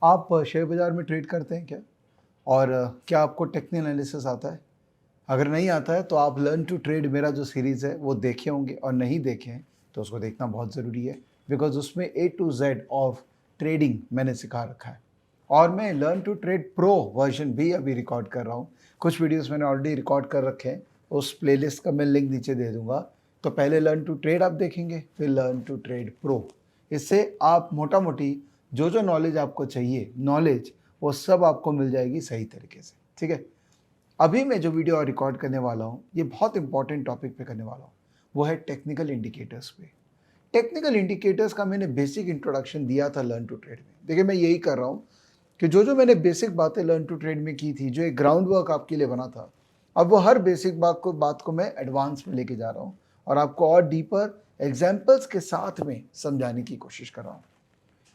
आप शेयर बाज़ार में ट्रेड करते हैं क्या? और क्या आपको टेक्निकल एनालिसिस आता है? अगर नहीं आता है तो आप लर्न टू ट्रेड मेरा जो सीरीज़ है वो देखे होंगे, और नहीं देखे हैं तो उसको देखना बहुत ज़रूरी है, बिकॉज उसमें A to Z of trading मैंने सिखा रखा है। और मैं learn to trade pro version भी अभी रिकॉर्ड कर रहा हूँ। कुछ वीडियोस मैंने ऑलरेडी रिकॉर्ड कर रखे हैं, उस प्लेलिस्ट का मैं लिंक नीचे दे दूंगा। तो पहले लर्न टू ट्रेड आप देखेंगे, फिर लर्न टू ट्रेड प्रो। इससे आप मोटा मोटी जो जो नॉलेज आपको चाहिए, नॉलेज वो सब आपको मिल जाएगी सही तरीके से। ठीक है, अभी मैं जो वीडियो रिकॉर्ड करने वाला हूँ ये बहुत इंपॉर्टेंट टॉपिक पे करने वाला हूँ, वो है टेक्निकल इंडिकेटर्स पे। टेक्निकल इंडिकेटर्स का मैंने बेसिक इंट्रोडक्शन दिया था लर्न टू ट्रेड में। देखिए, मैं यही कर रहा हूँ कि जो जो मैंने बेसिक बातें लर्न टू ट्रेड में की थी, जो एक ग्राउंड वर्क आपके लिए बना था, अब वो हर बेसिक बात को मैं एडवांस में लेके जा रहा हूँ और आपको और डीपर एग्जाम्पल्स के साथ में समझाने की कोशिश कर रहा हूँ।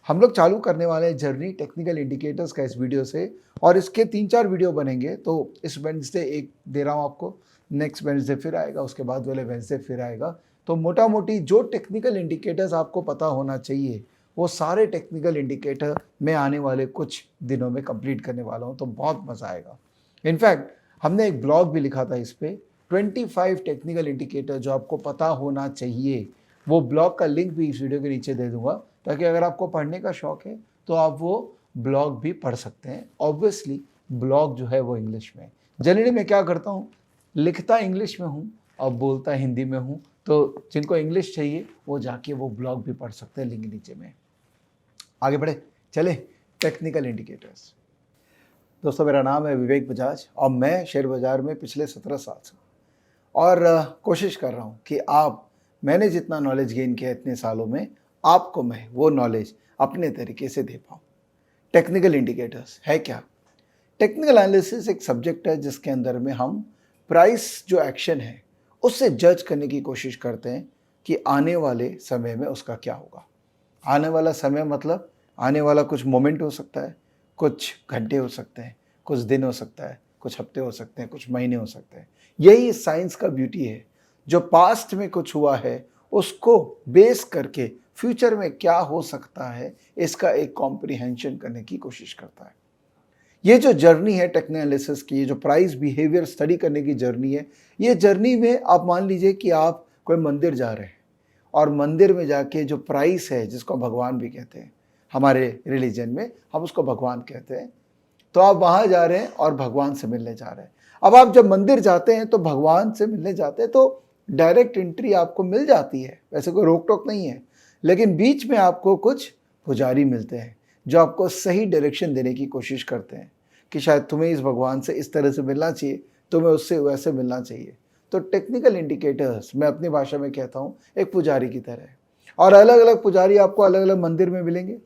हम लोग चालू करने वाले हैं जर्नी टेक्निकल इंडिकेटर्स का इस वीडियो से, और इसके 3-4 वीडियो बनेंगे। तो इस वेडनेसडे एक दे रहा हूँ आपको, नेक्स्ट वेडनेसडे फिर आएगा, उसके बाद वाले वेडनेसडे फिर आएगा। तो मोटा मोटी जो टेक्निकल इंडिकेटर्स आपको पता होना चाहिए वो सारे टेक्निकल इंडिकेटर मैं आने वाले कुछ दिनों में कंप्लीट करने वाला हूँ, तो बहुत मज़ा आएगा। इनफैक्ट हमने एक ब्लॉग भी लिखा था इस पर, 25 टेक्निकल इंडिकेटर जो आपको पता होना चाहिए। वो ब्लॉग का लिंक भी इस वीडियो के नीचे दे दूंगा, ताकि अगर आपको पढ़ने का शौक है तो आप वो ब्लॉग भी पढ़ सकते हैं। ऑब्वियसली ब्लॉग जो है वो इंग्लिश में। जनरली मैं क्या करता हूँ, लिखता इंग्लिश में हूँ और बोलता हिंदी में हूँ, तो जिनको इंग्लिश चाहिए वो जाके वो ब्लॉग भी पढ़ सकते हैं, लिंक नीचे में। आगे बढ़े, चले टेक्निकल इंडिकेटर्स। दोस्तों, मेरा नाम है विवेक बजाज और मैं शेयर बाज़ार में पिछले 17 साल से और कोशिश कर रहा हूँ कि मैंने जितना नॉलेज गेन किया इतने सालों में, आपको मैं वो नॉलेज अपने तरीके से दे पाऊँ। टेक्निकल इंडिकेटर्स है क्या? टेक्निकल एनालिसिस एक सब्जेक्ट है जिसके अंदर में हम प्राइस जो एक्शन है उससे जज करने की कोशिश करते हैं कि आने वाले समय में उसका क्या होगा। आने वाला समय मतलब आने वाला कुछ मोमेंट हो सकता है, कुछ घंटे हो सकते हैं, कुछ दिन हो सकता है, कुछ हफ्ते हो सकते हैं, कुछ महीने हो सकते हैं। यही साइंस का ब्यूटी है, जो पास्ट में कुछ हुआ है उसको बेस करके फ्यूचर में क्या हो सकता है इसका एक कॉम्प्रिहेंशन करने की कोशिश करता है। ये जो जर्नी है टेक्निकल एनालिसिस की, ये जो प्राइस बिहेवियर स्टडी करने की जर्नी है, ये जर्नी में आप मान लीजिए कि आप कोई मंदिर जा रहे हैं और मंदिर में जाके जो प्राइस है, जिसको भगवान भी कहते हैं, हमारे रिलीजन में हम उसको भगवान कहते हैं, तो आप वहाँ जा रहे हैं और भगवान से मिलने जा रहे हैं। अब आप जब मंदिर जाते हैं तो भगवान से मिलने जाते हैं तो डायरेक्ट एंट्री आपको मिल जाती है, वैसे कोई रोक टोक नहीं है, लेकिन बीच में आपको कुछ पुजारी मिलते हैं जो आपको सही डायरेक्शन देने की कोशिश करते हैं कि शायद तुम्हें इस भगवान से इस तरह से मिलना चाहिए, तुम्हें उससे वैसे मिलना चाहिए। तो टेक्निकल इंडिकेटर्स मैं अपनी भाषा में कहता हूँ एक पुजारी की तरह है, और अलग अलग पुजारी आपको अलग अलग मंदिर में मिलेंगे।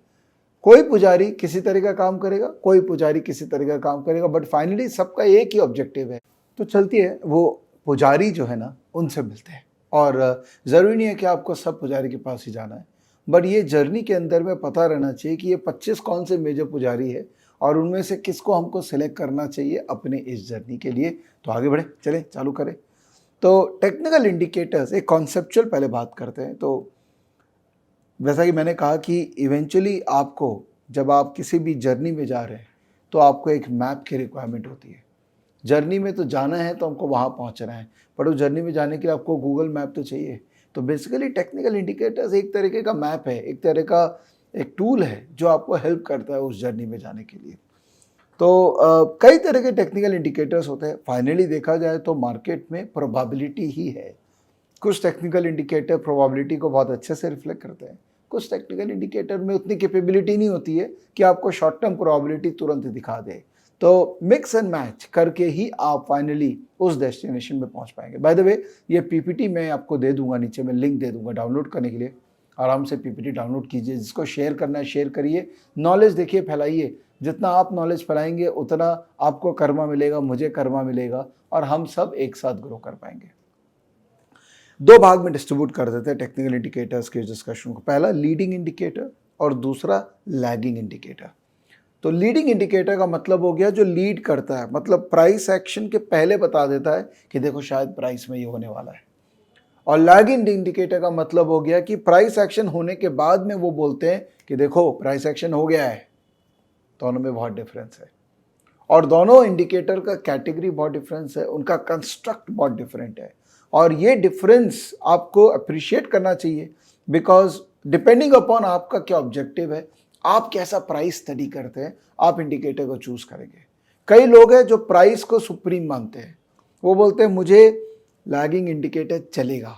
कोई पुजारी किसी तरह का काम करेगा, कोई पुजारी किसी तरह का काम करेगा, बट फाइनली सबका एक ही ऑब्जेक्टिव है। तो चलती है वो पुजारी जो है ना, उनसे मिलते हैं। और ज़रूरी नहीं है कि आपको सब पुजारी के पास ही जाना है, बट ये जर्नी के अंदर में पता रहना चाहिए कि ये 25 कौन से मेजर पुजारी है और उनमें से किसको हमको सिलेक्ट करना चाहिए अपने इस जर्नी के लिए। तो आगे बढ़े, चले चालू करें। तो टेक्निकल इंडिकेटर्स एक कॉन्सेप्चुअल पहले बात करते हैं। तो वैसा कि मैंने कहा कि इवेंचुअली आपको जब आप किसी भी जर्नी में जा रहे हैं तो आपको एक मैप की रिक्वायरमेंट होती है। जर्नी में तो जाना है तो हमको वहाँ पहुँचना है, बट उस जर्नी में जाने के लिए आपको गूगल मैप तो चाहिए। तो बेसिकली टेक्निकल इंडिकेटर्स एक तरीके का मैप है, एक तरह का एक टूल है जो आपको हेल्प करता है उस जर्नी में जाने के लिए। तो कई तरह के टेक्निकल इंडिकेटर्स होते हैं। फाइनली देखा जाए तो मार्केट में प्रोबेबिलिटी ही है। कुछ टेक्निकल इंडिकेटर प्रोबेबिलिटी को बहुत अच्छे से रिफ्लेक्ट करते हैं, कुछ टेक्निकल इंडिकेटर में उतनी कैपेबिलिटी नहीं होती है कि आपको शॉर्ट टर्म प्रोबेबिलिटी तुरंत दिखा दे। तो मिक्स एंड मैच करके ही आप फाइनली उस डेस्टिनेशन में पहुंच पाएंगे। बाय द वे, ये पीपीटी मैं आपको दे दूंगा, नीचे में लिंक दे दूंगा डाउनलोड करने के लिए। आराम से पीपीटी डाउनलोड कीजिए, जिसको शेयर करना है शेयर करिए, नॉलेज देखिए, फैलाइए। जितना आप नॉलेज फैलाएंगे उतना आपको कर्मा मिलेगा, मुझे कर्मा मिलेगा, और हम सब एक साथ ग्रो कर पाएंगे। दो भाग में डिस्ट्रीब्यूट कर देते हैं टेक्निकल इंडिकेटर्स के डिस्कशन को। पहला लीडिंग इंडिकेटर और दूसरा लैगिंग इंडिकेटर। तो लीडिंग इंडिकेटर का मतलब हो गया जो लीड करता है, मतलब प्राइस एक्शन के पहले बता देता है कि देखो शायद प्राइस में ये होने वाला है। और लैगिंग इंडिकेटर का मतलब हो गया कि प्राइस एक्शन होने के बाद में वो बोलते हैं कि देखो प्राइस एक्शन हो गया है। दोनों में बहुत डिफरेंस है और दोनों इंडिकेटर का कैटेगरी बहुत डिफरेंस है, उनका कंस्ट्रक्ट बहुत डिफरेंट है और ये डिफरेंस आपको अप्रिशिएट करना चाहिए बिकॉज डिपेंडिंग अपॉन आपका क्या ऑब्जेक्टिव है, आप कैसा प्राइस स्टडी करते हैं, आप इंडिकेटर को चूज करेंगे। कई लोग हैं जो प्राइस को सुप्रीम मानते हैं, वो बोलते हैं मुझे लैगिंग इंडिकेटर चलेगा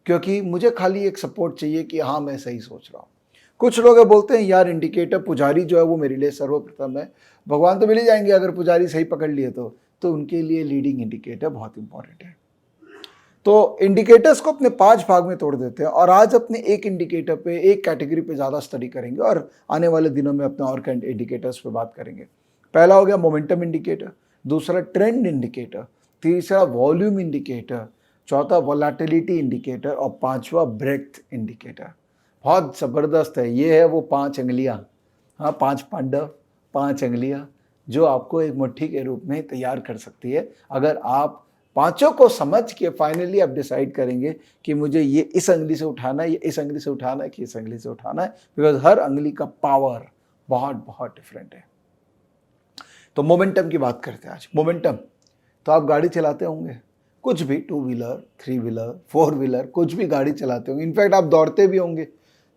क्योंकि मुझे खाली एक सपोर्ट चाहिए कि हाँ मैं सही सोच रहा हूँ। कुछ लोग बोलते हैं यार इंडिकेटर पुजारी जो है वो मेरे लिए सर्वप्रथम है, भगवान तो मिल ही जाएंगे अगर पुजारी सही पकड़ लिए तो उनके लिए लीडिंग इंडिकेटर बहुत इंपॉर्टेंट है। तो इंडिकेटर्स को अपने 5 भाग में तोड़ देते हैं और आज अपने एक इंडिकेटर पे, एक कैटेगरी पे ज़्यादा स्टडी करेंगे और आने वाले दिनों में अपने और इंडिकेटर्स पे बात करेंगे। पहला हो गया मोमेंटम इंडिकेटर, दूसरा ट्रेंड इंडिकेटर, तीसरा वॉल्यूम इंडिकेटर, चौथा वोलेटिलिटी इंडिकेटर और पांचवा ब्रेथ इंडिकेटर। बहुत ज़बरदस्त है, ये है वो 5 अंगुलियाँ, हाँ 5 पांडव, 5 अंगुलियाँ जो आपको एक मुट्ठी के रूप में तैयार कर सकती है अगर आप पांचों को समझ के फाइनली आप डिसाइड करेंगे कि मुझे ये इस अंगली से उठाना है, ये इस अंगली से उठाना है कि इस अंगली से उठाना है, बिकॉज हर अंगली का पावर बहुत बहुत डिफरेंट है। तो मोमेंटम की बात करते हैं आज। मोमेंटम तो आप गाड़ी चलाते होंगे, कुछ भी 2 व्हीलर 3 व्हीलर 4 व्हीलर कुछ भी गाड़ी चलाते होंगे, इनफैक्ट आप दौड़ते भी होंगे।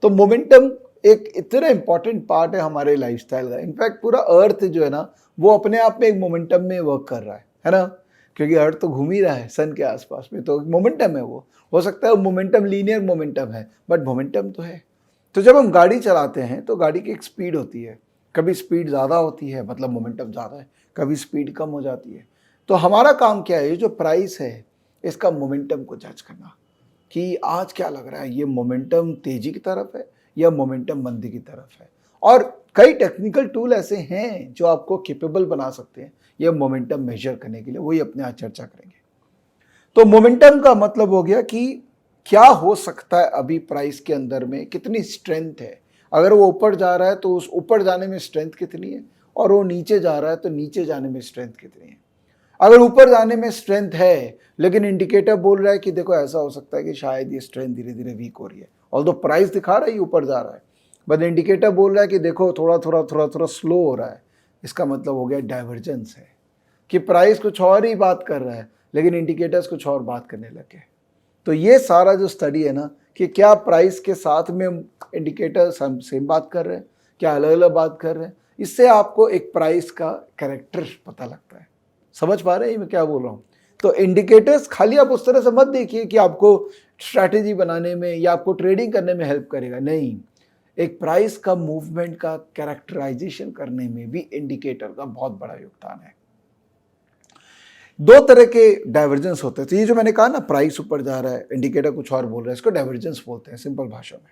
तो मोमेंटम एक इतना इंपॉर्टेंट पार्ट है हमारे लाइफस्टाइल का। इनफैक्ट पूरा अर्थ जो है ना वो अपने आप में एक मोमेंटम में वर्क कर रहा है ना, क्योंकि अर्थ तो घूम ही रहा है सन के आसपास में, तो मोमेंटम है वो। हो सकता है मोमेंटम लीनियर मोमेंटम है बट मोमेंटम तो है। तो जब हम गाड़ी चलाते हैं तो गाड़ी की एक स्पीड होती है, कभी स्पीड ज़्यादा होती है मतलब मोमेंटम ज़्यादा है, कभी स्पीड कम हो जाती है। तो हमारा काम क्या है, जो प्राइस है इसका मोमेंटम को जज करना कि आज क्या लग रहा है, ये मोमेंटम तेजी की तरफ है या मोमेंटम मंदी की तरफ है। और कई टेक्निकल टूल ऐसे हैं जो आपको कैपेबल बना सकते हैं ये मोमेंटम मेजर करने के लिए, वही अपने आज चर्चा करेंगे। तो मोमेंटम का मतलब हो गया कि क्या हो सकता है अभी प्राइस के अंदर में, कितनी स्ट्रेंथ है। अगर वो ऊपर जा रहा है तो उस ऊपर जाने में स्ट्रेंथ कितनी है, और वो नीचे जा रहा है तो नीचे जाने में स्ट्रेंथ कितनी है। अगर ऊपर जाने में स्ट्रेंथ है लेकिन इंडिकेटर बोल रहा है कि देखो ऐसा हो सकता है कि शायद ये स्ट्रेंथ धीरे धीरे वीक हो रही है, ऑल्दो प्राइस दिखा रहा है ऊपर जा रहा है, बट इंडिकेटर बोल रहा है कि देखो थोड़ा थोड़ा थोड़ा थोड़ा स्लो हो रहा है। इसका मतलब हो गया डाइवर्जेंस है कि प्राइस कुछ और ही बात कर रहा है लेकिन इंडिकेटर्स कुछ और बात करने लगे। तो ये सारा जो स्टडी है ना कि क्या प्राइस के साथ में इंडिकेटर्स हम सेम बात कर रहे हैं, क्या अलग अलग बात कर रहे हैं, इससे आपको एक प्राइस का कैरेक्टर पता लगता है। समझ पा रहे हैं मैं क्या बोल रहा हूँ। तो इंडिकेटर्स खाली आप उस तरह से मत देखिए कि आपको स्ट्रैटेजी बनाने में या आपको ट्रेडिंग करने में हेल्प करेगा, नहीं, एक प्राइस का मूवमेंट का कैरेक्टराइजेशन करने में भी इंडिकेटर का बहुत बड़ा योगदान है। 2 तरह के डाइवर्जेंस होते हैं। तो ये जो मैंने कहा ना प्राइस ऊपर जा रहा है इंडिकेटर कुछ और बोल रहा है, इसको डाइवर्जेंस बोलते हैं सिंपल भाषा में।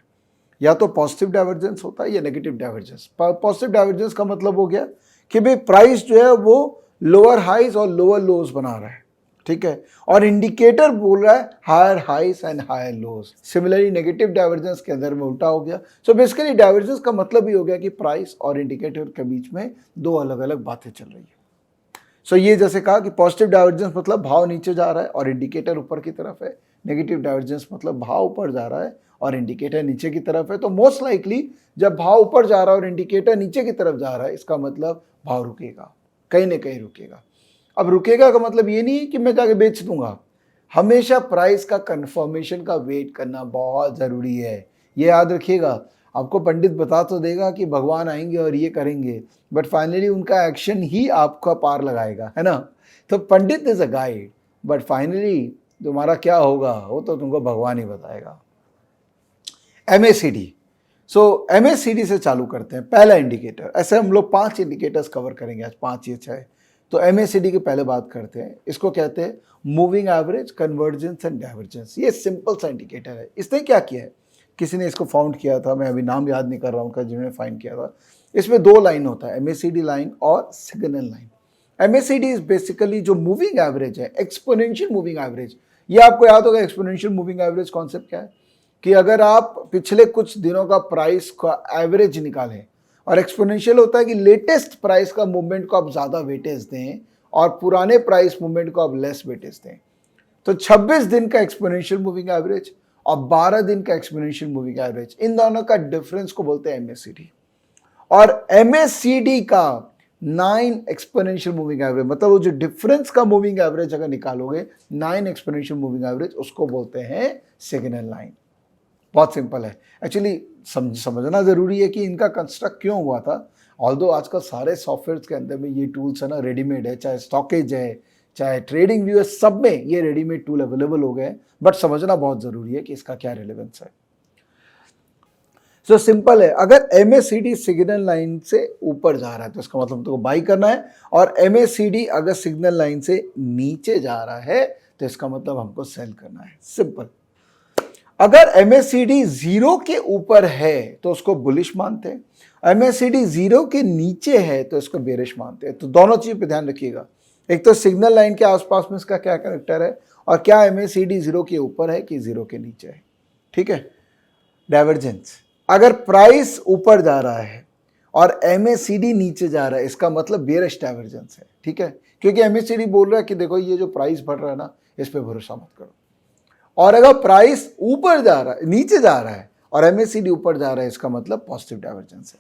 या तो पॉजिटिव डाइवर्जेंस होता है या नेगेटिव डाइवर्जेंस। पॉजिटिव डाइवर्जेंस का मतलब हो गया कि भाई प्राइस जो है वो लोअर हाइज और लोअर लोज बना रहा है, ठीक है, और इंडिकेटर बोल रहा है higher highs and higher lows. Similarly negative divergence के अंदर में उल्टा हो गया। सो बेसिकली डाइवर्जेंस का मतलब ही हो गया कि प्राइस और इंडिकेटर के बीच में 2 अलग अलग बातें चल रही है। सो ये जैसे कहा कि पॉजिटिव डाइवर्जेंस मतलब भाव नीचे जा रहा है और इंडिकेटर ऊपर की तरफ है, नेगेटिव डाइवर्जेंस मतलब भाव ऊपर जा रहा है और इंडिकेटर नीचे की तरफ है। तो मोस्ट लाइकली जब भाव ऊपर जा रहा है और इंडिकेटर नीचे की तरफ जा रहा है, इसका मतलब भाव रुकेगा, कहीं ना कहीं रुकेगा। अब रुकेगा का मतलब ये नहीं है कि मैं जाके बेच दूंगा। हमेशा प्राइस का कंफर्मेशन का वेट करना बहुत ज़रूरी है, ये याद रखिएगा। आपको पंडित बता तो देगा कि भगवान आएंगे और ये करेंगे, बट फाइनली उनका एक्शन ही आपका पार लगाएगा, है ना। तो pandit is a guide but finally तुम्हारा क्या होगा वो तो तुमको भगवान ही बताएगा। MACD। सो MACD से चालू करते हैं। पहला इंडिकेटर, ऐसे हम लोग 5 इंडिकेटर्स कवर करेंगे आज, 5 या 6। तो MACD की पहले बात करते हैं। इसको कहते हैं moving average, convergence and divergence. ये सिंपल सा इंडिकेटर है। इसने क्या किया है, किसी ने इसको फाउंड किया था, मैं अभी नाम याद नहीं कर रहा हूँ जिन्होंने फाइंड किया था। इसमें 2 लाइन होता है, MACD लाइन और signal line. MACD is basically जो मूविंग एवरेज है, एक्सपोनेंशियल मूविंग एवरेज। ये आपको याद होगा एक्सपोनेंशियल मूविंग एवरेज कॉन्सेप्ट क्या है, कि अगर आप पिछले कुछ दिनों का प्राइस का एवरेज निकालें, और एक्सपोनेंशियल होता है कि लेटेस्ट प्राइस का मूवमेंट को आप ज़्यादा वेटेज दें और पुराने प्राइस मूवमेंट को आप लेस वेटेज दें। तो 26 दिन का एक्सपोनेंशियल मूविंग एवरेज और 12 दिन का एक्सपोनेंशियल मूविंग एवरेज, इन दोनों का डिफरेंस को बोलते हैं MACD। और MACD का 9 एक्सपोनेंशियल मूविंग एवरेज, मतलब वो जो डिफरेंस का मूविंग एवरेज अगर निकालोगे 9 एक्सपोनेंशियल मूविंग एवरेज, उसको बोलते हैं सिग्नल लाइन। बहुत सिंपल है एक्चुअली, समझना जरूरी है कि इनका कंस्ट्रक्ट क्यों हुआ था। ऑल्दो आजकल सारे सॉफ्टवेयर के अंदर में ये टूल्स है ना रेडीमेड है, चाहे स्टॉकेज है चाहे ट्रेडिंग व्यू है, सब में ये रेडीमेड टूल अवेलेबल हो गए, बट समझना बहुत जरूरी है कि इसका क्या रिलेवेंस है। सो सिंपल है, अगर MACD सिग्नल लाइन से ऊपर जा रहा है तो इसका मतलब तुमको बाई करना है, और MACD अगर सिग्नल लाइन से नीचे जा रहा है तो इसका मतलब हमको सेल करना है। सिंपल। अगर MACD 0 के ऊपर है तो उसको बुलिश मानते हैं, MACD 0 के नीचे है तो इसको बेरिश मानते हैं। तो दोनों चीज पे ध्यान रखिएगा, एक तो सिग्नल लाइन के आसपास में इसका क्या कैरेक्टर है, और क्या MACD 0 के ऊपर है कि 0 के नीचे है। ठीक है। डाइवर्जेंस, अगर प्राइस ऊपर जा रहा है और MACD नीचे जा रहा है, इसका मतलब बेरिश डाइवर्जेंस है। ठीक है, क्योंकि MACD बोल रहा है कि देखो ये जो प्राइस बढ़ रहा है ना, इस पे भरोसा मत करो। और अगर प्राइस ऊपर जा रहा है, नीचे जा रहा है और MACD ऊपर जा रहा है, इसका मतलब पॉजिटिव डाइवर्जेंस है।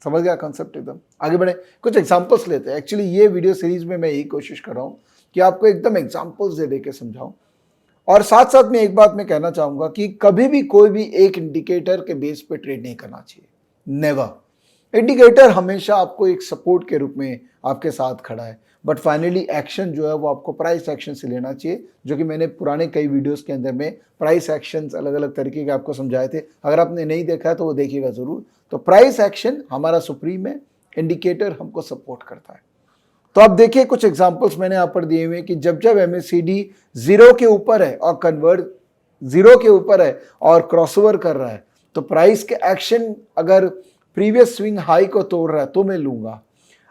समझ गया कॉन्सेप्ट एकदम। आगे बढ़े, कुछ एग्जांपल्स लेते हैं। एक्चुअली ये वीडियो सीरीज में मैं यही कोशिश कर रहा हूं कि आपको एकदम एग्जांपल्स दे के समझाऊं, और साथ साथ में एक बात मैं कहना चाहूंगा कि कभी भी कोई भी एक इंडिकेटर के बेस पे ट्रेड नहीं करना चाहिए, नेवर। इंडिकेटर हमेशा आपको एक सपोर्ट के रूप में आपके साथ खड़ा है, बट फाइनली एक्शन जो है वो आपको प्राइस एक्शन से लेना चाहिए, जो कि मैंने पुराने कई वीडियोस के अंदर में प्राइस एक्शंस अलग अलग तरीके के आपको समझाए थे। अगर आपने नहीं देखा है तो वो देखिएगा जरूर। तो प्राइस एक्शन हमारा सुप्रीम है, इंडिकेटर हमको सपोर्ट करता है। तो आप देखिए कुछ एग्जांपल्स मैंने यहां पर दिए हुए हैं कि जब जब MACD 0 के ऊपर है और कन्वर्ट 0 के ऊपर है और क्रॉसओवर कर रहा है, तो प्राइस के एक्शन अगर प्रीवियस स्विंग हाई को तोड़ रहा है तो मैं लूंगा।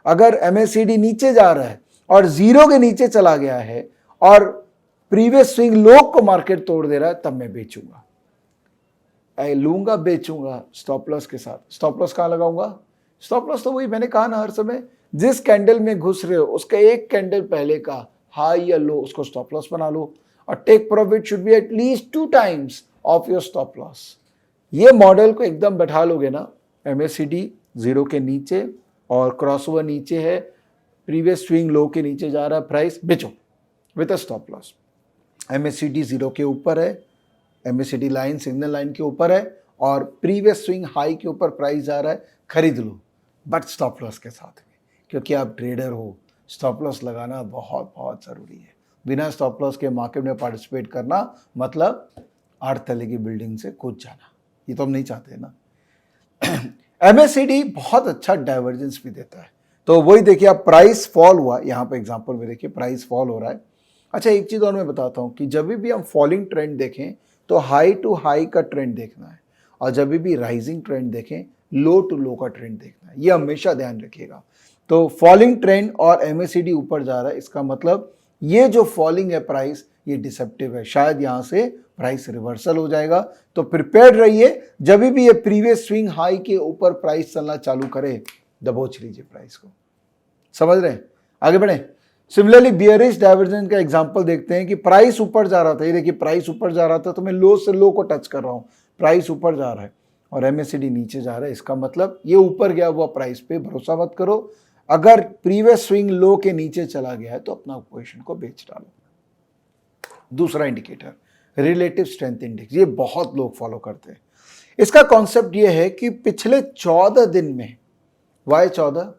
अगर MACD नीचे जा रहा है और 0 के नीचे चला गया है और प्रीवियस स्विंग लो को मार्केट तोड़ दे रहा है, तब मैं बेचूंगा। लूंगा बेचूंगा स्टॉप लॉस के साथ। स्टॉप लॉस कहां लगाऊंगा? स्टॉप लॉस तो वही मैंने कहा ना हर समय, जिस कैंडल में घुस रहे हो उसका एक कैंडल पहले का हाई या लो उसको स्टॉप लॉस बना लो, और take profit should be at least 2 times of your stop loss. ये मॉडल को एकदम बैठा लोगे ना, MACD 0 के नीचे और क्रॉसओवर नीचे है, प्रीवियस स्विंग लो के नीचे जा रहा है, प्राइस बेचो with a stop loss. MACD 0 के ऊपर है, MACD लाइन सिग्नल लाइन के ऊपर है और प्रीवियस स्विंग हाई के ऊपर प्राइस जा रहा है, खरीद लो, बट स्टॉप लॉस के साथ में, क्योंकि आप ट्रेडर हो। स्टॉप लॉस लगाना बहुत बहुत ज़रूरी है। बिना स्टॉप लॉस के मार्केट में पार्टिसिपेट करना मतलब 8 तले की बिल्डिंग से कूद जाना, ये तो हम नहीं चाहते ना। MACD बहुत अच्छा डाइवर्जेंस भी देता है। तो वही देखिए, आप प्राइस फॉल हुआ, यहाँ पे एग्जांपल में देखिए प्राइस फॉल हो रहा है। अच्छा, एक चीज़ और मैं बताता हूँ कि जब भी हम फॉलिंग ट्रेंड देखें तो हाई टू हाई का ट्रेंड देखना है, और जब भी राइजिंग ट्रेंड देखें लो टू लो का ट्रेंड देखना है। ये हमेशा ध्यान रखिएगा। तो फॉलिंग ट्रेंड और MACD ऊपर जा रहा है, इसका मतलब ये जो फॉलिंग है प्राइस, ये डिसेप्टिव है, शायद यहाँ से प्राइस रिवर्सल हो जाएगा। तो प्रिपेयर्ड रहिए, जब भी ये प्रीवियस स्विंग हाई के ऊपर प्राइस चलना चालू करे, दबोच लीजिए प्राइस को। समझ रहे हैं? आगे बढ़े। सिमिलरली बियरिश डाइवर्जेंस का एग्जांपल देखते हैं कि प्राइस ऊपर जा रहा था, ये देखिए प्राइस ऊपर जा रहा था, तो मैं लो से लो को टच कर रहा हूँ, प्राइस ऊपर जा रहा है और MACD नीचे जा रहा है, इसका मतलब ये ऊपर गया हुआ प्राइस पे भरोसा मत करो। अगर प्रीवियस स्विंग लो के नीचे चला गया है तो अपना पोजीशन को बेच डालो। दूसरा इंडिकेटर रिलेटिव स्ट्रेंथ इंडेक्स, ये बहुत लोग फॉलो करते हैं। इसका कॉन्सेप्ट ये है कि पिछले 14 दिन में, वाई 14,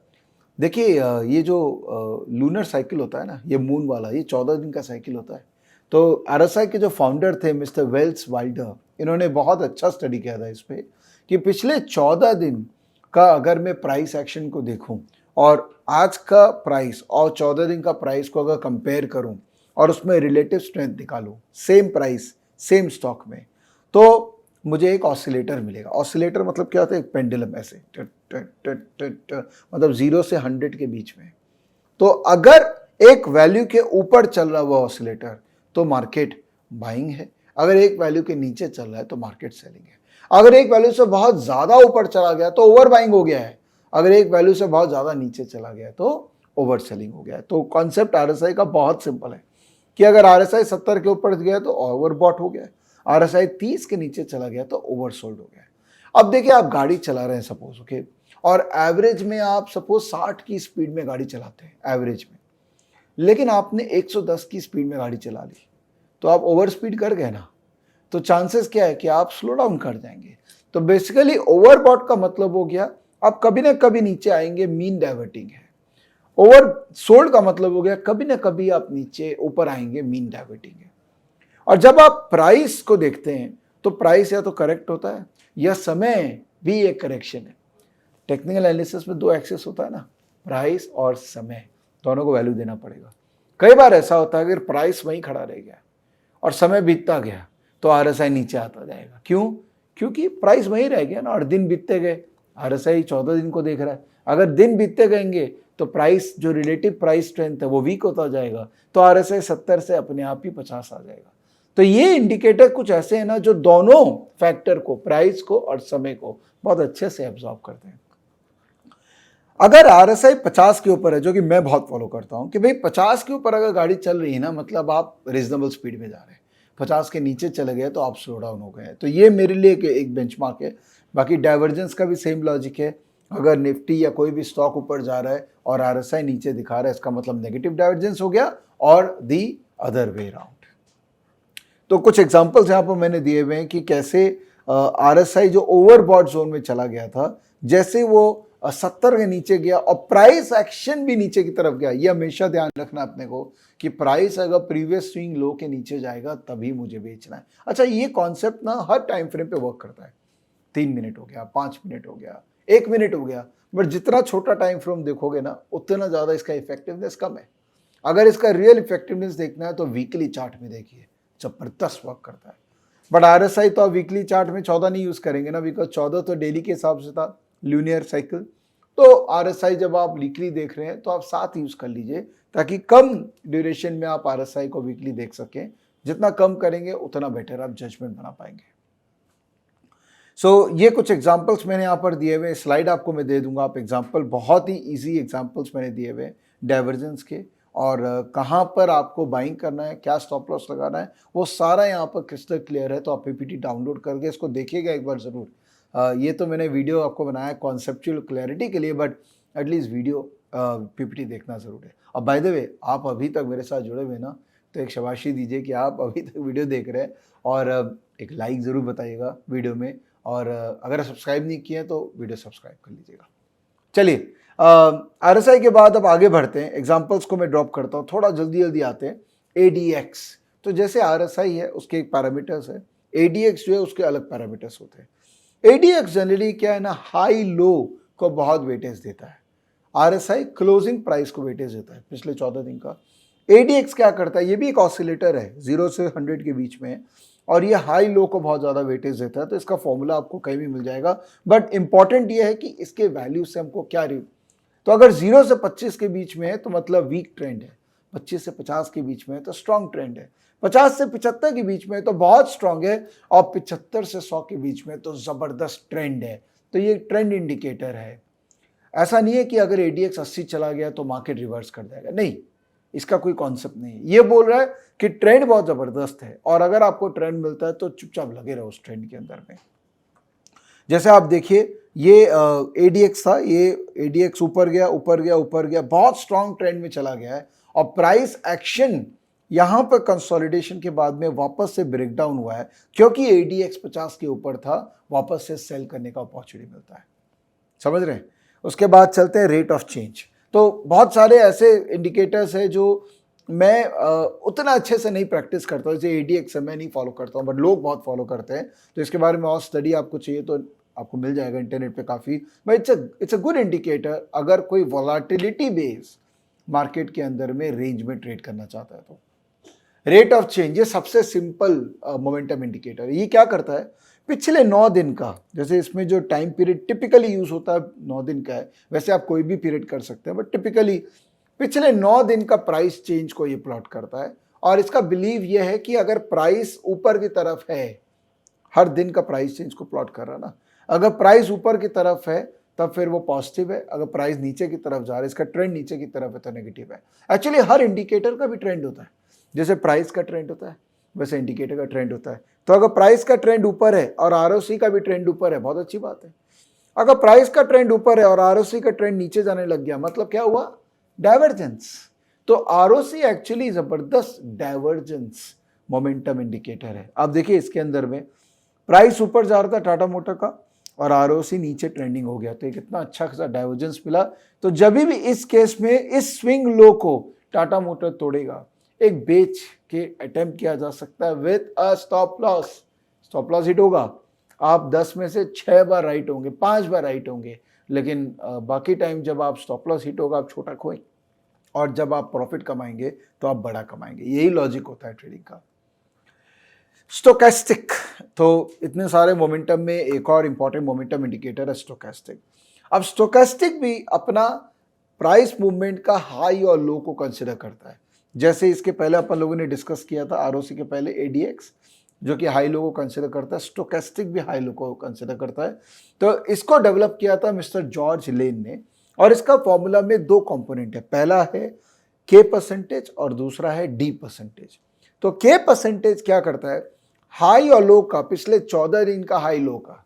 देखिए ये जो लूनर साइकिल होता है ना, ये मून वाला, ये 14 दिन का साइकिल होता है। तो RSI के जो फाउंडर थे मिस्टर वेल्स वाइल्डर, इन्होंने बहुत अच्छा स्टडी किया था इस पर कि पिछले 14 दिन का अगर मैं प्राइस एक्शन को देखूं और आज का प्राइस और 14 दिन का प्राइस को अगर कंपेयर करूं और उसमें रिलेटिव स्ट्रेंथ निकालूं, सेम प्राइस सेम स्टॉक में, तो मुझे एक ऑसिलेटर मिलेगा। ऑसिलेटर मतलब क्या होता है? एक पेंडुलम, ऐसे मतलब 0 से 100 के बीच में। तो अगर एक वैल्यू के ऊपर चल रहा हुआ ऑसिलेटर तो मार्केट बाइंग है, अगर एक वैल्यू के नीचे चल रहा है तो मार्केट सेलिंग है। अगर एक वैल्यू से बहुत ज्यादा ऊपर चला गया तो ओवर बाइंग हो गया है, अगर एक वैल्यू से बहुत ज्यादा नीचे चला गया तो ओवर सेलिंग हो गया है। तो कॉन्सेप्ट RSI का बहुत सिंपल है कि अगर RSI 70 के ऊपर गया तो ओवरबॉट हो गया, RSI 30 के नीचे चला गया तो ओवरसोल्ड हो गया। अब देखिए, आप गाड़ी चला रहे हैं सपोज, ओके, और एवरेज में आप सपोज 60 की स्पीड में गाड़ी चलाते हैं एवरेज में, लेकिन आपने 110 की स्पीड में गाड़ी चला ली, तो आप ओवर स्पीड कर गए ना, तो चांसेस क्या है कि आप स्लो डाउन कर जाएंगे। तो बेसिकली ओवरबॉट का मतलब हो गया आप कभी ना कभी नीचे आएंगे, मीन डाइवर्टिंग है। ओवर सोल्ड का मतलब हो गया कभी ना कभी आप नीचे ऊपर आएंगे, मीन डाइवर्टिंग है। और जब आप प्राइस को देखते हैं तो प्राइस या तो करेक्ट होता है या समय भी एक करेक्शन है। टेक्निकल एनालिसिस में दो एक्सेस होता है ना, प्राइस और समय, दोनों को वैल्यू देना पड़ेगा। कई बार ऐसा होता है अगर प्राइस वहीं खड़ा रह गया और समय बीतता गया तो आरएसआई नीचे आता जाएगा। क्यों? क्योंकि प्राइस वहीं रह गया ना और दिन बीतते गए। आरएसआई 14 दिन को देख रहा है, अगर दिन बीतते गएंगे तो प्राइस जो रिलेटिव प्राइस स्ट्रेंथ है वो वीक होता जाएगा, तो आरएसआई 70 से अपने आप ही 50 आ जाएगा। तो ये इंडिकेटर कुछ ऐसे हैं ना जो दोनों फैक्टर को, प्राइस को और समय को बहुत अच्छे से एब्जॉर्ब करते हैं। अगर आरएसआई 50 के ऊपर है, जो कि मैं बहुत फॉलो करता हूं कि भाई 50 के ऊपर अगर गाड़ी चल रही है ना, मतलब आप रीजनेबल स्पीड में जा रहे हैं। 50 के नीचे चले गए तो आप स्लो डाउन हो गए। तो ये मेरे लिए एक बेंचमार्क है। बाकी डाइवर्जेंस का भी सेम लॉजिक है। अगर निफ्टी या कोई भी स्टॉक ऊपर जा रहा है और आरएसआई नीचे दिखा रहा है, इसका मतलब नेगेटिव डाइवर्जेंस हो गया और दी अदर वे अराउंड। तो कुछ एग्जांपल्स यहाँ पर मैंने दिए हुए हैं कि कैसे आरएसआई जो ओवरबॉट जोन में चला गया था, जैसे वो 70 के नीचे गया और प्राइस एक्शन भी नीचे की तरफ गया। ये हमेशा ध्यान रखना अपने को कि प्राइस अगर प्रीवियस स्विंग लो के नीचे जाएगा तभी मुझे बेचना है। अच्छा, ये कॉन्सेप्ट ना हर टाइम फ्रेम पे वर्क करता है। 3 मिनट हो गया, 5 मिनट हो गया, 1 मिनट हो गया, बट जितना छोटा टाइम फ्रेम देखोगे ना उतना ज्यादा इसका इफेक्टिवनेस कम है। अगर इसका रियल इफेक्टिवनेस देखना है तो वीकली चार्ट में देखिए, जबरदस्त वर्क करता है। बट आरएसआई तो आप वीकली चार्ट में 14 नहीं यूज करेंगे ना, बिकॉज 14 तो डेली के हिसाब से था, लीनियर साइकिल। तो आरएसआई जब आप वीकली देख रहे हैं तो आप 7 यूज कर लीजिए, ताकि कम ड्यूरेशन में आप आरएसआई को वीकली देख सकें। जितना कम करेंगे उतना बेटर आप जजमेंट बना पाएंगे। सो ये कुछ एग्जांपल्स मैंने यहाँ पर दिए हुए, स्लाइड आपको मैं दे दूंगा। आप एग्जांपल, बहुत ही इजी एग्जांपल्स मैंने दिए हुए डाइवर्जेंस के, और कहाँ पर आपको बाइंग करना है, क्या स्टॉप लॉस लगाना है, वो सारा यहाँ पर क्रिस्टल क्लियर है। तो आप पीपीटी डाउनलोड करके इसको देखिएगा एक बार ज़रूर। ये तो मैंने वीडियो आपको बनाया कॉन्सेप्चुअल क्लैरिटी के लिए, बट एटलीस्ट वीडियो पीपीटी देखना ज़रूर है। और बाय द वे, आप अभी तक मेरे साथ जुड़े हुए ना, तो एक शाबाशी दीजिए कि आप अभी तक वीडियो देख रहे हैं, और एक लाइक ज़रूर बताइएगा वीडियो में, और अगर सब्सक्राइब नहीं किए तो वीडियो सब्सक्राइब कर लीजिएगा। चलिए, आरएसआई के बाद अब आगे बढ़ते हैं। एग्जांपल्स को मैं ड्रॉप करता हूँ, थोड़ा जल्दी जल्दी आते हैं। एडीएक्स, तो जैसे आरएसआई है उसके एक पैरामीटर्स है, एडीएक्स जो है उसके अलग पैरामीटर्स होते हैं। एडीएक्स जनरली क्या है ना, हाई लो को बहुत वेटेज देता है। आरएसआई क्लोजिंग प्राइस को वेटेज देता है पिछले 14 दिन का। एडीएक्स क्या करता है, ये भी एक ऑसिलेटर है, 0 से 100 के बीच में, और ये हाई लो को बहुत ज़्यादा वेटेज देता है। तो इसका फॉर्मूला आपको कहीं भी मिल जाएगा, बट इंपॉर्टेंट ये है कि इसके वैल्यू से हमको क्या तो अगर 0 से 25 के बीच में है तो मतलब वीक ट्रेंड है, 25 से 50 के बीच में है तो स्ट्रॉन्ग ट्रेंड है, 50 से 75 के बीच में है तो बहुत स्ट्रॉन्ग है, और 75 से 100 के बीच में तो ज़बरदस्त ट्रेंड है। तो ये ट्रेंड इंडिकेटर है। ऐसा नहीं है कि अगर एडीएक्स 80 चला गया तो मार्केट रिवर्स कर जाएगा, नहीं, इसका कोई कॉन्सेप्ट नहीं है। ये बोल रहा है कि ट्रेंड बहुत ज़बरदस्त है, और अगर आपको ट्रेंड मिलता है तो चुपचाप लगे रहो उस ट्रेंड के अंदर में। जैसे आप देखिए, ये एडीएक्स था, ये एडीएक्स ऊपर गया ऊपर गया ऊपर गया, बहुत स्ट्रॉन्ग ट्रेंड में चला गया है, और प्राइस एक्शन यहां पर कंसोलिडेशन के बाद में वापस से ब्रेक डाउन हुआ है, क्योंकि एडीएक्स 50 के ऊपर था, वापस से सेल करने का अपॉर्चुनिटी मिलता है। समझ रहे हैं? उसके बाद चलते हैं रेट ऑफ चेंज। तो बहुत सारे ऐसे इंडिकेटर्स है जो मैं उतना अच्छे से नहीं प्रैक्टिस करता हूँ, जैसे एडीएक्स मैं नहीं फॉलो करता हूँ, बट लोग बहुत फॉलो करते हैं। तो इसके बारे में और स्टडी आपको चाहिए तो आपको मिल जाएगा इंटरनेट पे काफ़ी, but it's a good indicator अगर कोई वॉलेटिलिटी बेस मार्केट के अंदर में रेंज में ट्रेड करना चाहता है। तो रेट ऑफ चेंज ये सबसे सिंपल मोमेंटम इंडिकेटर है। ये क्या करता है, पिछले 9 दिन का, जैसे इसमें जो टाइम पीरियड टिपिकली यूज होता है 9 दिन का है, वैसे आप कोई भी पीरियड कर सकते हैं, बट टिपिकली पिछले 9 दिन का प्राइस चेंज को ये प्लॉट करता है। और इसका बिलीव ये है कि अगर प्राइस ऊपर की तरफ है, हर दिन का प्राइस चेंज को प्लॉट कर रहा है ना, अगर प्राइस ऊपर की तरफ है तब फिर वो पॉजिटिव है, अगर प्राइस नीचे की तरफ जा रहा है, इसका ट्रेंड नीचे की तरफ है तो नेगेटिव है। एक्चुअली हर इंडिकेटर का भी ट्रेंड होता है, जैसे प्राइस का ट्रेंड होता है वैसे इंडिकेटर का ट्रेंड होता है। तो अगर प्राइस का ट्रेंड ऊपर है और आरओसी का भी ट्रेंड ऊपर है, बहुत अच्छी बात है। अगर प्राइस का ट्रेंड ऊपर है और आरओसी का ट्रेंड नीचे जाने लग गया, मतलब क्या हुआ? डाइवर्जेंस। तो आरओसी एक्चुअली जबरदस्त डाइवर्जेंस मोमेंटम इंडिकेटर है। आप देखिए इसके अंदर में प्राइस ऊपर जा रहा था टाटा मोटर का और आरओसी नीचे ट्रेंडिंग हो गया, तो कितना अच्छा खासा डाइवर्जेंस मिला। तो जब भी इस केस में इस स्विंग लो को टाटा मोटर तोड़ेगा, एक बेच के अटेम्प्ट किया जा सकता है with a stop loss. Stop loss hit होगा, आप 10 में से 6 बार राइट होंगे, 5 बार राइट होंगे, लेकिन बाकी टाइम जब आप स्टॉप लॉस हिट होगा आप छोटा खोएं, और जब आप प्रॉफिट कमाएंगे तो आप बड़ा कमाएंगे। यही लॉजिक होता है ट्रेडिंग का। स्टोकेस्टिक, तो इतने सारे मोमेंटम में एक और इंपॉर्टेंट मोमेंटम इंडिकेटर है स्टोकेस्टिक। अब स्टोकेस्टिक भी अपना प्राइस मूवमेंट का हाई और लो को कंसिडर करता है। जैसे इसके पहले अपन लोगों ने डिस्कस किया था आरओसी के पहले एडीएक्स, जो कि हाई लो को कंसिडर करता है, स्टोकेस्टिक भी हाई लो को कंसिडर करता है। तो इसको डेवलप किया था मिस्टर जॉर्ज लेन ने, और इसका फॉर्मूला में 2 कंपोनेंट है, पहला है के परसेंटेज और दूसरा है डी परसेंटेज। तो के परसेंटेज क्या करता है, हाई और लो का, पिछले 14 दिन का हाई लो का,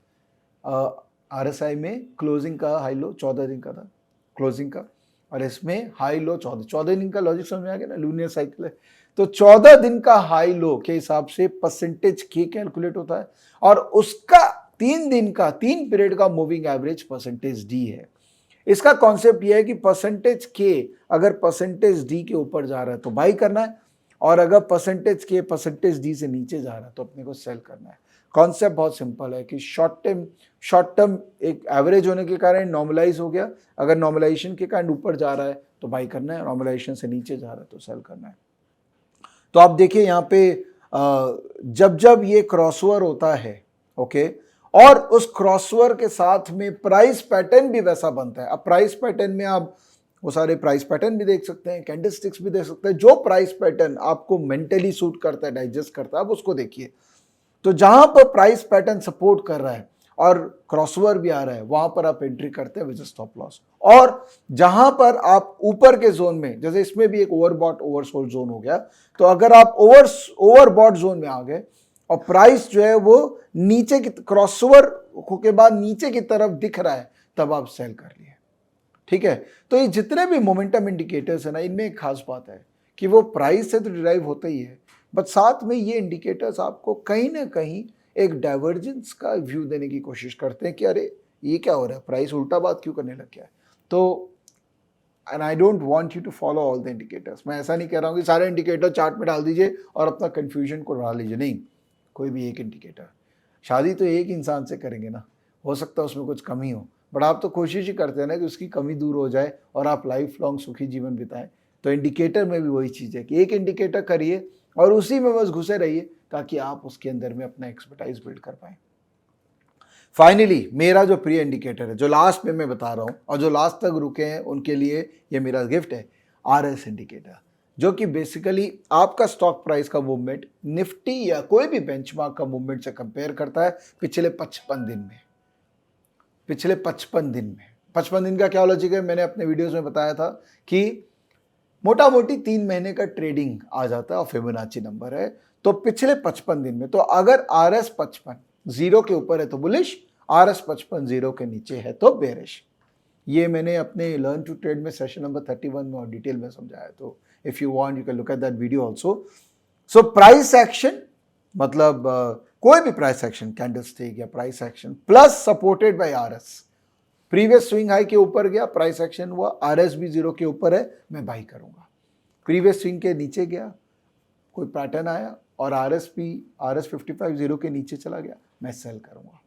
आरएसआई में क्लोजिंग का हाई लो 14 दिन का था क्लोजिंग का, और इसमें हाई लो 14 दिन का। लॉजिक समझ में आ गया ना, लूनियर साइकिल है। तो 14 दिन का हाई लो के हिसाब से परसेंटेज के कैलकुलेट होता है, और उसका 3 दिन का, 3 पीरियड का मूविंग एवरेज परसेंटेज डी है। इसका कॉन्सेप्ट यह है कि परसेंटेज के अगर परसेंटेज डी के ऊपर जा रहा है तो बाई करना है, और अगर परसेंटेज के परसेंटेज डी से नीचे जा रहा है तो अपने को सेल करना है। कॉन्सेप्ट बहुत सिंपल है कि शॉर्ट टर्म एक एवरेज होने के कारण नॉर्मलाइज हो गया, अगर नॉर्मलाइजेशन के कारण ऊपर जा रहा है तो बाई करना है, नॉर्मलाइजेशन से नीचे जा रहा है तो सेल करना है। तो आप देखिए यहाँ पे जब जब ये क्रॉसओवर होता है, ओके, और उस क्रॉसओवर के साथ में प्राइस पैटर्न भी वैसा बनता है। अब प्राइस पैटर्न में आप वो सारे प्राइस पैटर्न भी देख सकते हैं, कैंडलस्टिक्स भी देख सकते हैं, जो प्राइस पैटर्न आपको मेंटली सूट करता है, डाइजेस्ट करता है, आप उसको देखिए। तो जहां पर प्राइस पैटर्न सपोर्ट कर रहा है और क्रॉसओवर भी आ रहा है, वहां पर आप एंट्री करते हैं विद स्टॉप लॉस। और जहां पर आप ऊपर के जोन में, जैसे इसमें भी एक ओवरबॉट ओवरसोल्ड जोन हो गया, तो अगर आप ओवरबॉट जोन में आ गए और प्राइस जो है वो नीचे की क्रॉसओवर के बाद नीचे की तरफ दिख रहा है, तब आप सेल कर लिए। ठीक है, तो ये जितने भी मोमेंटम इंडिकेटर्स है ना, इनमें एक खास बात है कि वो प्राइस से तो डिराइव होता ही है, बट साथ में ये इंडिकेटर्स आपको कहीं ना कहीं एक डाइवर्जेंस का व्यू देने की कोशिश करते हैं कि अरे ये क्या हो रहा है, प्राइस उल्टा बात क्यों करने लग गया है। तो and I don't want you to follow all the indicators. मैं ऐसा नहीं कह रहा हूँ कि सारे इंडिकेटर चार्ट में डाल दीजिए और अपना कन्फ्यूजन को डाल लीजिए, नहीं, कोई भी एक इंडिकेटर। शादी तो एक इंसान से करेंगे ना, हो सकता है उसमें कुछ कमी हो, बट आप तो कोशिश ही करते हैं ना कि उसकी कमी दूर हो जाए और आप लाइफ लॉन्ग सुखी जीवन बिताएं। तो इंडिकेटर में भी वही चीज़ है कि एक इंडिकेटर करिए और उसी में बस घुसे रहिए ताकि आप उसके अंदर में अपना एक्सपर्टाइज बिल्ड कर पाएं। फाइनली मेरा जो प्रिय इंडिकेटर है, जो लास्ट में मैं बता रहा हूं और जो लास्ट तक रुके हैं उनके लिए ये मेरा गिफ्ट है, आरएस इंडिकेटर, जो कि बेसिकली आपका स्टॉक प्राइस का मूवमेंट निफ्टी या कोई भी बेंचमार्क का मूवमेंट से कंपेयर करता है पिछले 55 दिन में। पिछले 55 दिन में, 55 दिन का क्या लॉजिक है, मैंने अपने वीडियोस में बताया था कि मोटा मोटी 3 महीने का ट्रेडिंग आ जाता है और फिबोनाची नंबर है। तो पिछले 55 दिन में, तो अगर आरएस 55 जीरो के ऊपर है तो बुलिश, आरएस 55 जीरो के नीचे है तो बेरिश। ये मैंने अपने लर्न टू ट्रेड में सेशन नंबर 31 में और डिटेल में समझाया, तो if you want you can look at that video also. So price action मतलब कोई भी प्राइस एक्शन, कैंडलस्टिक या price action plus supported by RS, previous swing high के ऊपर गया, प्राइस एक्शन हुआ, आरएस भी जीरो के ऊपर है, मैं बाई करूंगा। प्रीवियस स्विंग के नीचे गया, कोई पैटर्न आया और आरएस 55 जीरो के नीचे चला गया, मैं सेल करूंगा।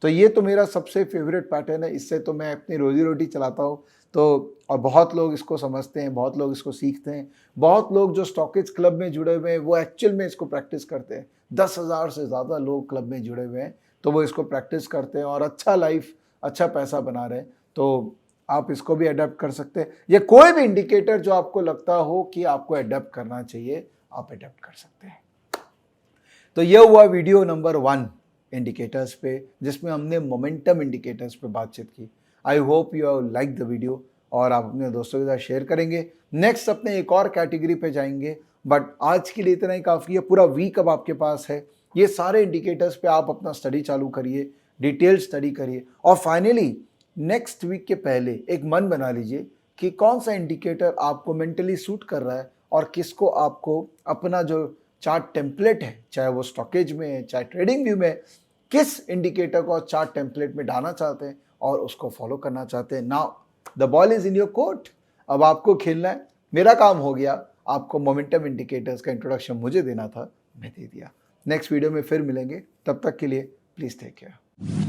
तो ये तो मेरा सबसे फेवरेट पैटर्न है, इससे तो मैं अपनी रोजी रोटी चलाता हूँ। तो और बहुत लोग इसको समझते हैं, बहुत लोग इसको सीखते हैं, बहुत लोग जो स्टॉकेज क्लब में जुड़े हुए हैं वो एक्चुअल में इसको प्रैक्टिस करते हैं। 10,000 से ज़्यादा लोग क्लब में जुड़े हुए हैं, तो वो इसको प्रैक्टिस करते हैं और अच्छा लाइफ, अच्छा पैसा बना रहे हैं। तो आप इसको भी अडेप्ट कर सकते हैं, या कोई भी इंडिकेटर जो आपको लगता हो कि आपको अडेप्ट करना चाहिए, आप अडेप्ट कर सकते हैं। तो यह हुआ वीडियो नंबर 1 इंडिकेटर्स पे, जिसमें हमने मोमेंटम इंडिकेटर्स पे बातचीत की। I hope you have like the video और आप अपने दोस्तों के साथ शेयर करेंगे। नेक्स्ट अपने एक और कैटेगरी पे जाएंगे, बट आज के लिए इतना ही काफ़ी है। पूरा वीक अब आपके पास है, ये सारे इंडिकेटर्स पे आप अपना स्टडी चालू करिए। डिटेल स्टडी करिए और फाइनली नेक्स्ट वीक के पहले एक मन बना लीजिए कि कौन सा इंडिकेटर आपको मेंटली सूट कर रहा है और किसको आपको अपना जो चार्ट टेम्पलेट है, चाहे वो स्टॉकेज में है, चाहे ट्रेडिंग व्यू में, किस इंडिकेटर को चार्ट टेम्पलेट में डालना चाहते हैं और उसको फॉलो करना चाहते हैं। Now the ball is in your court, अब आपको खेलना है। मेरा काम हो गया, आपको मोमेंटम इंडिकेटर्स का इंट्रोडक्शन मुझे देना था, मैं दे दिया। नेक्स्ट वीडियो में फिर मिलेंगे, तब तक के लिए प्लीज़ टेक केयर।